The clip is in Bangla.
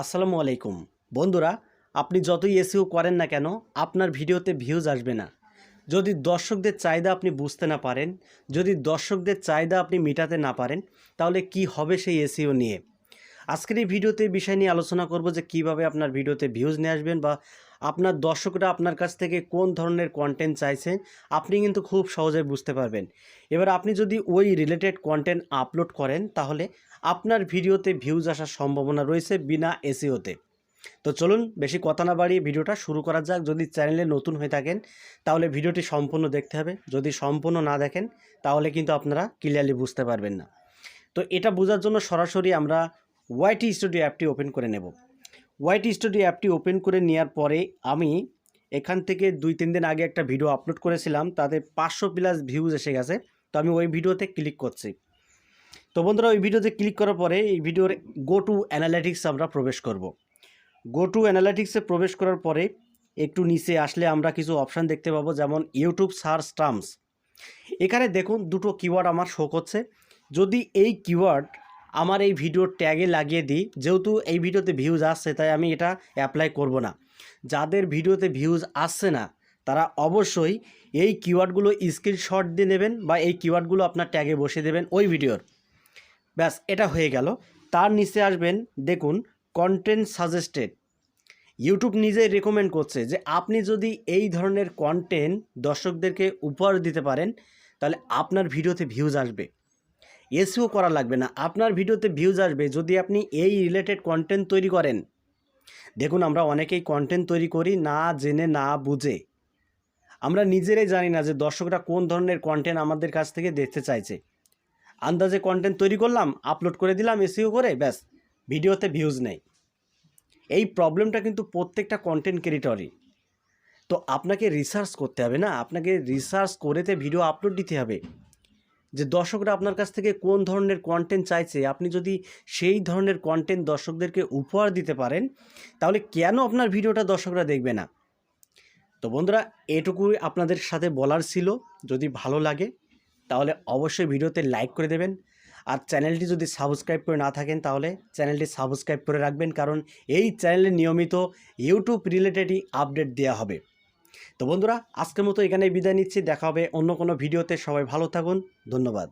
আসসালামু আলাইকুম বন্ধুরা, আপনি যতই এসইও করেন না কেন আপনার ভিডিওতে ভিউজ আসবে না যদি দর্শকদের চাহিদা আপনি বুঝতে না পারেন। যদি দর্শকদের চাহিদা আপনি মেটাতে না পারেন, তাহলে কি হবে সেই এসইও নিয়ে। আজকের এই ভিডিওতে বিষয় নিয়ে আলোচনা করব যে কিভাবে আপনার ভিডিওতে ভিউজ নিয়ে আসবেন বা আপনার দর্শকরা আপনার কাছ থেকে কোন ধরনের কন্টেন্ট চাইছেন আপনি কিন্তু খুব সহজে বুঝতে পারবেন। এবার আপনি যদি ওই রিলেটেড কন্টেন্ট আপলোড করেন তাহলে আপনার ভিডিওতে ভিউজ আসার সম্ভাবনা রয়েছে বিনা এসইওতে। তো চলুন বেশি কথা না বাড়িয়ে ভিডিওটা শুরু করা যাক। যদি চ্যানেলে নতুন হয়ে থাকেন তাহলে ভিডিওটি সম্পূর্ণ দেখতে হবে, যদি সম্পূর্ণ না দেখেন তাহলে কিন্তু আপনারা ক্লিয়ারলি বুঝতে পারবেন না। তো এটা বোঝার জন্য সরাসরি আমরা ওয়াইটি স্টুডিও অ্যাপটি ওপেন করে নেব। ওয়াইটি স্টুডিও অ্যাপটি ওপেন করে নেওয়ার পরে আমি এখান থেকে 2-3 দিন আগে একটা ভিডিও আপলোড করেছিলাম, তাতে 500+ ভিউজ এসে গেছে। তো আমি ওই ভিডিওতে ক্লিক করছি। তো বন্ধুরা, ওই ভিডিওতে ক্লিক করার পরে এই ভিডিওর গো টু অ্যানালাইটিক্স আমরা প্রবেশ করব। গো টু অ্যানালাইটিক্সে প্রবেশ করার পরে একটু নিচে আসলে আমরা কিছু অপশান দেখতে পাবো, যেমন ইউটিউব সার্চ টার্মস। এখানে দেখুন দুটো কিওয়ার্ড আমার শো করছে। যদি এই কিওয়ার্ড আমার এই ভিডিওর ট্যাগে লাগিয়ে দিই, যেহেতু এই ভিডিওতে ভিউজ আসছে তাই আমি এটা অ্যাপ্লাই করব না। যাদের ভিডিওতে ভিউজ আসছে না তারা অবশ্যই এই কিওয়ার্ডগুলো স্ক্রিনশট দিয়ে নেবেন বা এই কিওয়ার্ডগুলো আপনার ট্যাগে বসিয়ে দেবেন ওই ভিডিওর। ব্যাস, এটা হয়ে গেল। তার নিচে আসবেন, দেখুন কন্টেন্ট সাজেস্টেড। ইউটিউব নিজেই রেকমেন্ড করছে যে আপনি যদি এই ধরনের কন্টেন্ট দর্শকদেরকে উপহার দিতে পারেন তাহলে আপনার ভিডিওতে ভিউজ আসবে। এসইও করা লাগবে না, আপনার ভিডিওতে ভিউজ আসবে যদি আপনি এই রিলেটেড কন্টেন্ট তৈরি করেন। দেখুন, আমরা অনেকেই কন্টেন্ট তৈরি করি না জেনে না বুঝে। আমরা নিজেরাই জানি না যে দর্শকরা কোন ধরনের কন্টেন্ট আমাদের কাছ থেকে দেখতে চাইছে। আন্দাজে কন্টেন্ট তৈরি করলাম, আপলোড করে দিলাম এসইও করে, ব্যাস ভিডিওতে ভিউজ নেই। এই প্রবলেমটা কিন্তু প্রত্যেকটা কন্টেন্ট ক্রিয়েটরই। তো আপনাকে রিসার্চ করতে হবে, না আপনাকে রিসার্চ করেতে ভিডিও আপলোড দিতে হবে যে দর্শকরা আপনার কাছ থেকে কোন ধরনের কন্টেন্ট চাইছে। আপনি যদি সেই ধরনের কন্টেন্ট দর্শকদেরকে উপহার দিতে পারেন তাহলে কেন আপনার ভিডিওটা দর্শকরা দেখবে না। তো বন্ধুরা, এটুকুই আপনাদের সাথে বলার ছিল। যদি ভালো লাগে তাহলে অবশ্যই ভিডিওতে লাইক করে দেবেন, আর চ্যানেলটি যদি সাবস্ক্রাইব করে না থাকেন তাহলে চ্যানেলটি সাবস্ক্রাইব করে রাখবেন, কারণ এই চ্যানেলে নিয়মিত ইউটিউব রিলেটেডই আপডেট দেওয়া হবে। তো বন্ধুরা, আজকের মতো এখানেই বিদায় নিচ্ছি। দেখা হবে অন্য কোনো ভিডিওতে। সবাই ভালো থাকুন, ধন্যবাদ।